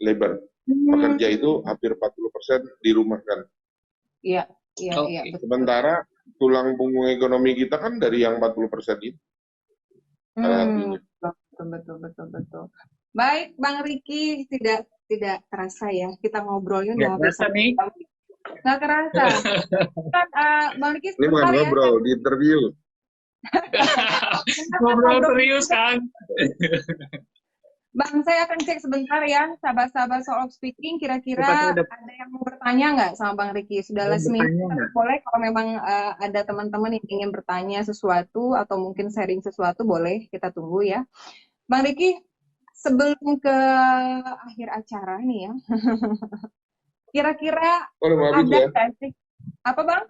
labor. Pekerja itu hampir 40% dirumahkan. Iya. Sementara tulang punggung ekonomi kita kan dari yang 40% itu. Betul. Baik, Bang Ricky, tidak terasa ya kita ngobrolnya udah terasa nih. Nggak kerasa. Kan, Bang Ricky ini bukan ngobrol, di interview. Ngobrol serius, Kang. Bang, saya akan cek sebentar ya, sahabat-sahabat Soul Speaking, kira-kira ada yang mau bertanya nggak sama Bang Ricky? Sudah last minute, boleh kalau memang ada teman-teman yang ingin bertanya sesuatu atau mungkin sharing sesuatu, boleh kita tunggu ya. Bang Ricky, sebelum ke akhir acara nih ya, kira-kira ada nggak sih? Apa, Bang?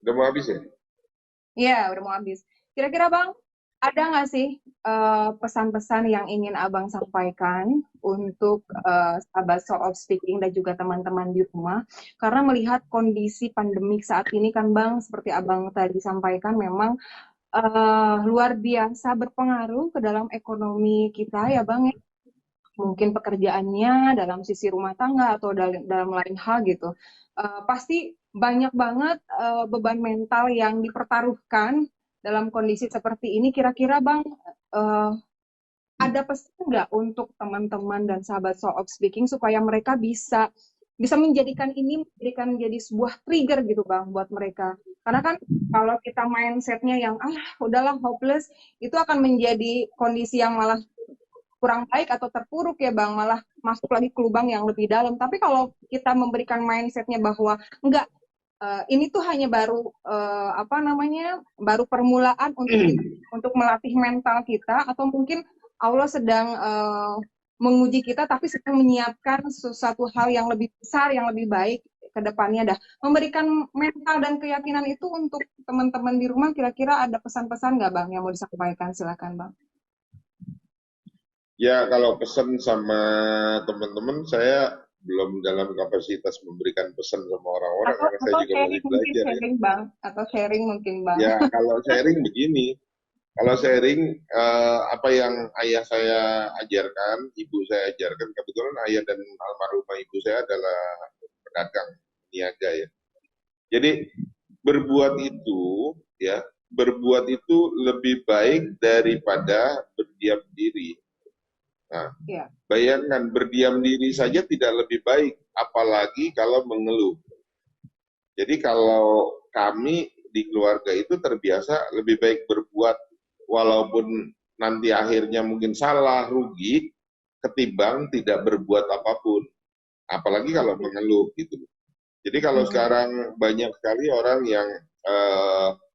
Udah mau habis ya? Iya, udah mau habis. Kira-kira, Bang, ada nggak sih pesan-pesan yang ingin Abang sampaikan untuk sahabat Soul of Speaking dan juga teman-teman di rumah? Karena melihat kondisi pandemik saat ini kan Bang, seperti Abang tadi sampaikan, memang luar biasa berpengaruh ke dalam ekonomi kita ya Bang ya. Mungkin pekerjaannya dalam sisi rumah tangga atau dalam lain hal gitu. Pasti banyak banget beban mental yang dipertaruhkan dalam kondisi seperti ini. Kira-kira Bang, eh, ada pesan nggak untuk teman-teman dan sahabat Soul of Speaking supaya mereka bisa bisa menjadikan jadi sebuah trigger gitu Bang buat mereka. Karena kan kalau kita mindsetnya yang udahlah hopeless, itu akan menjadi kondisi yang malah kurang baik atau terpuruk ya Bang, malah masuk lagi ke lubang yang lebih dalam. Tapi kalau kita memberikan mindsetnya bahwa enggak, ini tuh hanya baru baru permulaan untuk melatih mental kita, atau mungkin Allah sedang menguji kita tapi sedang menyiapkan sesuatu hal yang lebih besar, yang lebih baik ke depannya dah. Memberikan mental dan keyakinan itu untuk teman-teman di rumah, kira-kira ada pesan-pesan nggak Bang yang mau disampaikan? Silakan Bang. Ya, kalau pesan sama teman-teman, saya belum dalam kapasitas memberikan pesan sama orang-orang karena saya juga masih belajar. Sharing Bang, atau sharing mungkin Bang. Ya, kalau sharing begini, kalau sharing apa yang ayah saya ajarkan, ibu saya ajarkan, kebetulan ayah dan almarhumah ibu saya adalah pedagang niaga ya. Jadi berbuat itu ya, berbuat itu lebih baik daripada berdiam diri. Nah, bayangkan berdiam diri saja tidak lebih baik, apalagi kalau mengeluh. Jadi kalau kami di keluarga itu terbiasa lebih baik berbuat walaupun nanti akhirnya mungkin salah, rugi, ketimbang tidak berbuat apapun. Apalagi kalau mengeluh gitu. Jadi kalau sekarang banyak sekali orang yang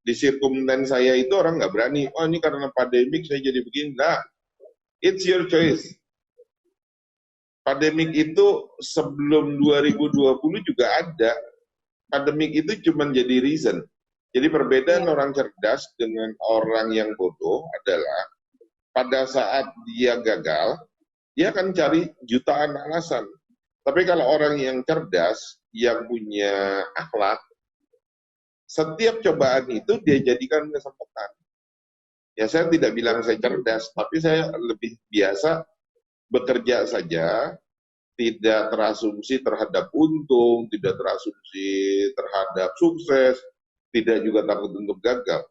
di sirkumten saya itu orang nggak berani, oh ini karena pandemik saya jadi begini. Nah, it's your choice. Pandemik itu sebelum 2020 juga ada. Pandemik itu cuma jadi reason. Jadi perbedaan orang cerdas dengan orang yang bodoh adalah pada saat dia gagal, dia akan cari jutaan alasan. Tapi kalau orang yang cerdas, yang punya akhlak, setiap cobaan itu dia jadikan kesempatan. Ya saya tidak bilang saya cerdas, tapi saya lebih biasa bekerja saja, tidak terasumsi terhadap untung, tidak terasumsi terhadap sukses, tidak juga takut untuk gagal.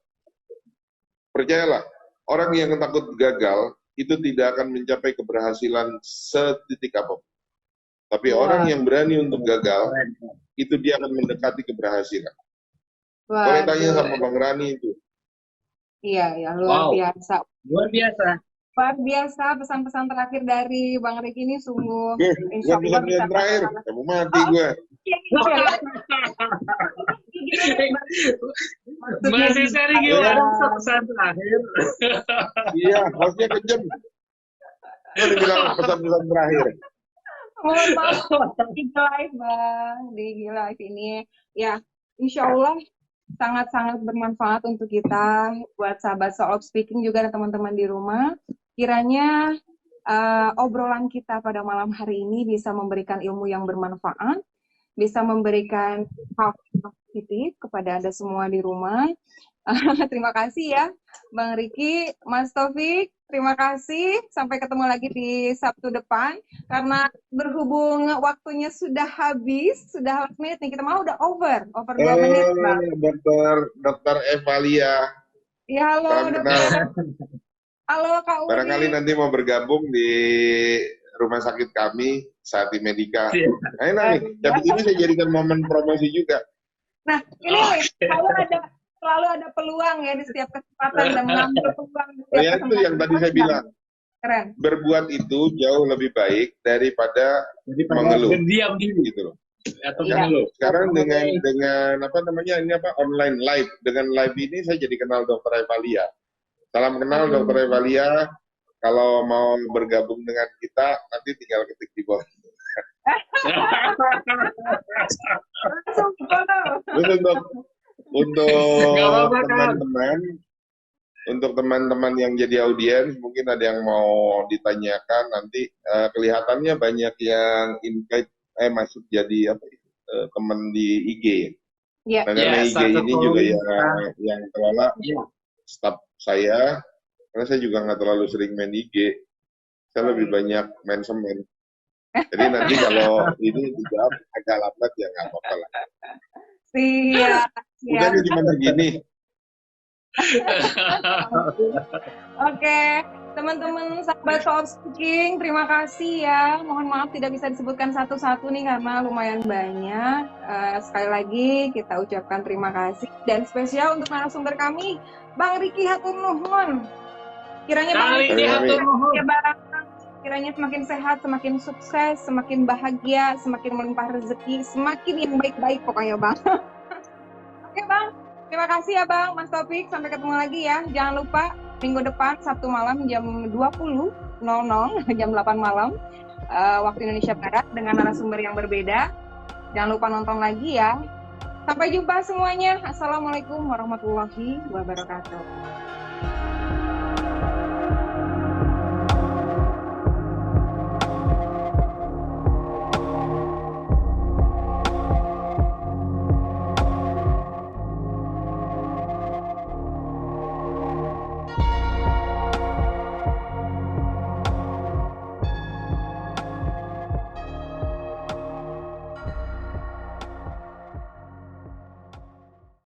Percayalah, orang yang takut gagal itu tidak akan mencapai keberhasilan setitik apapun. Tapi orang yang berani untuk gagal, itu dia akan mendekati keberhasilan. Boleh tanya sama Bang Rani itu. Iya, luar biasa. Luar biasa. Luar biasa, pesan-pesan terakhir dari Bang Ricky ini sungguh insya Allah pesan yang terakhir, kamu mati gue. Masih seri gimana pesan terakhir? Iya, hostnya kejam. Gue bilang pesan-pesan terakhir. Mohon maaf, di live Bang, di live ini ya, insya Allah sangat-sangat bermanfaat untuk kita, buat sahabat Soul of Speaking juga dan teman-teman di rumah. Kiranya obrolan kita pada malam hari ini bisa memberikan ilmu yang bermanfaat, bisa memberikan hal positif kepada Anda semua di rumah. Terima kasih ya Bang Ricky, Mas Taufik, terima kasih. Sampai ketemu lagi di Sabtu depan. Karena berhubung waktunya sudah habis, sudah last minute nih, kita mau udah over 2 menit Bang. Dokter Evalia. Ya, halo dokter. Halo Kak Uli. Barangkali nanti mau bergabung di rumah sakit kami, Sati Medika. Nah, ini ini saya jadikan momen promosi juga. Nah, ini selalu ada peluang ya di setiap kesempatan dan mengambil peluang. Ya itu yang tadi saya bilang. Keren. Berbuat itu jauh lebih baik daripada mengeluh. Berdiam diri gitu loh. Atau mengeluh. Sekarang dengan apa namanya ini apa online live, dengan live ini saya jadi kenal Dokter Evalia. Salam kenal Dokter Evalia. Kalau mau bergabung dengan kita nanti tinggal ketik di bawah. Untuk teman-teman untuk teman-teman yang jadi audiens, mungkin ada yang mau ditanyakan nanti. Kelihatannya banyak yang invite, masuk jadi teman di IG. Ya. Nah, karena Ya, IG satu ini juga komunitas. yang kelola Ya. staff saya, karena saya juga nggak terlalu sering main IG. Saya lebih banyak main semen. Jadi nanti kalau ini dijawab agak lambat ya nggak apa-apa lah. Siap. Bukannya cuma segini. Oke, teman-teman sahabat Soul Speaking, terima kasih ya. Mohon maaf tidak bisa disebutkan satu-satu nih karena lumayan banyak. Sekali lagi kita ucapkan terima kasih dan spesial untuk narasumber kami, Bang Riki Hatur Nuhun. Kiranya Bang Riki Hatur ya Bang, kiranya semakin sehat, semakin sukses, semakin bahagia, semakin melimpah rezeki, semakin yang baik-baik pokoknya Bang. Oke Bang, terima kasih ya Bang, Mas Taufik. Sampai ketemu lagi ya. Jangan lupa minggu depan Sabtu malam jam 20.00 jam 8 malam waktu Indonesia Barat dengan narasumber yang berbeda. Jangan lupa nonton lagi ya. Sampai jumpa semuanya. Assalamualaikum warahmatullahi wabarakatuh.